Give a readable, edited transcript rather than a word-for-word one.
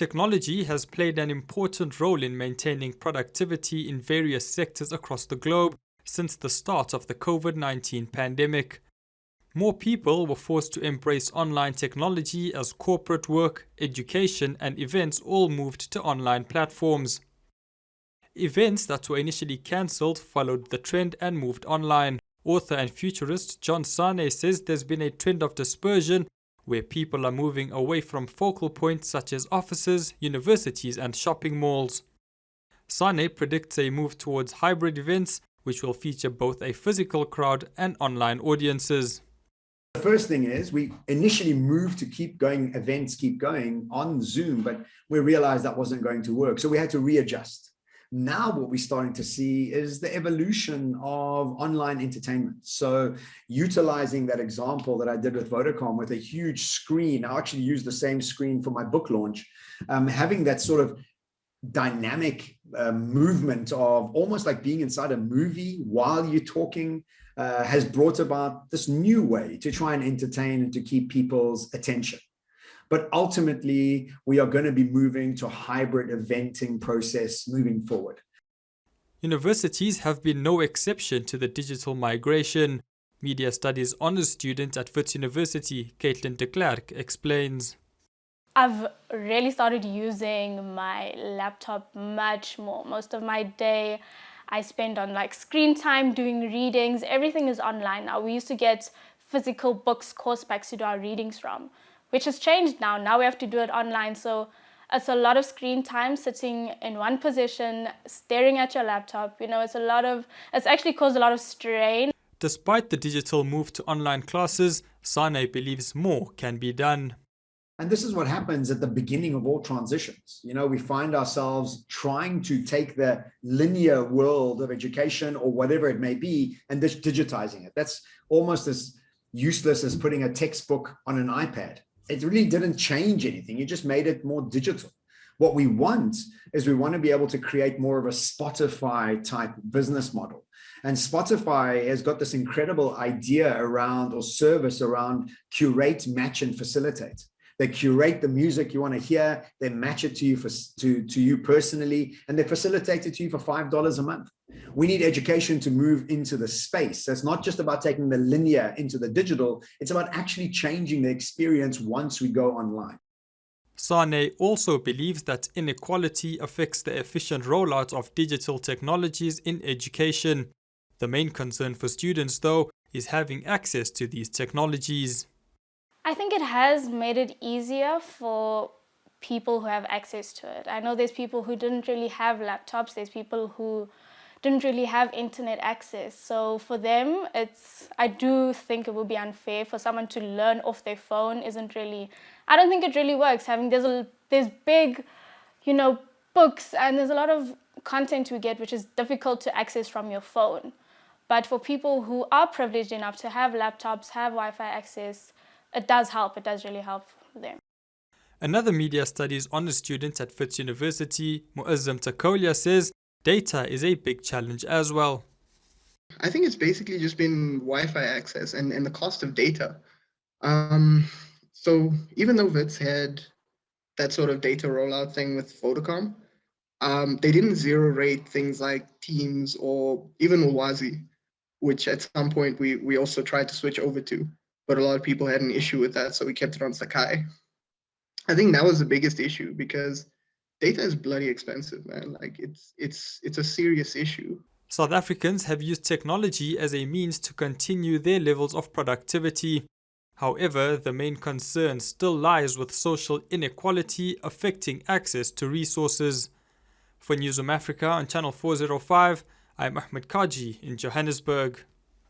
Technology has played an important role in maintaining productivity in various sectors across the globe since the start of the COVID-19 pandemic. More people were forced to embrace online technology as corporate work, education, and events all moved to online platforms. Events that were initially cancelled followed the trend and moved online. Author and futurist John Sane says there's been a trend of dispersion where people are moving away from focal points such as offices, universities, and shopping malls. Sane predicts a move towards hybrid events, which will feature both a physical crowd and online audiences. The first thing is we initially moved to keep going on Zoom, but we realized that wasn't going to work. So we had to readjust. Now what we're starting to see is the evolution of online entertainment. So utilizing that example that I did with Vodacom with a huge screen, I actually used the same screen for my book launch, having that sort of dynamic movement of almost like being inside a movie while you're talking has brought about this new way to try and entertain and to keep people's attention. But ultimately, we are going to be moving to a hybrid eventing process moving forward. Universities have been no exception to the digital migration. Media Studies Honours student at Wits University, Caitlin de Klerk, explains. I've really started using my laptop much more. Most of my day I spend on screen time, doing readings. Everything is online now. We used to get physical books, course packs to do our readings from, which has changed now. Now we have to do it online. So it's a lot of screen time sitting in one position, staring at your laptop. It's actually caused a lot of strain. Despite the digital move to online classes, Sane believes more can be done. And this is what happens at the beginning of all transitions. We find ourselves trying to take the linear world of education or whatever it may be and just digitizing it. That's almost as useless as putting a textbook on an iPad. It really didn't change anything. You just made it more digital. What we want is we want to be able to create more of a Spotify type business model. And Spotify has got this incredible idea around or service around curate, match, and facilitate. They curate the music you want to hear, they match it to you to you personally, and they facilitate it to you for $5 a month. We need education to move into the space. So it's not just about taking the linear into the digital, it's about actually changing the experience once we go online. Sane also believes that inequality affects the efficient rollout of digital technologies in education. The main concern for students, though, is having access to these technologies. I think it has made it easier for people who have access to it. I know there's people who didn't really have laptops, there's people who didn't really have internet access. So for them, I do think it would be unfair for someone to learn off their phone. I don't think it really works. There's big, books, and there's a lot of content we get which is difficult to access from your phone. But for people who are privileged enough to have laptops, have Wi-Fi access, it does help. It does really help them. Another media studies honours student at Wits University, NEWZROOM, says data is a big challenge as well. I think it's basically just been Wi-Fi access and the cost of data. So even though Wits had that sort of data rollout thing with Vodacom, they didn't zero rate things like Teams or even Wazi, which at some point we also tried to switch over to. But a lot of people had an issue with that, so we kept it on Sakai. I think that was the biggest issue because data is bloody expensive, man. It's a serious issue. South Africans have used technology as a means to continue their levels of productivity. However, the main concern still lies with social inequality affecting access to resources. For NEWZROOM Africa on Channel 405, I'm Ahmed Kaji in Johannesburg.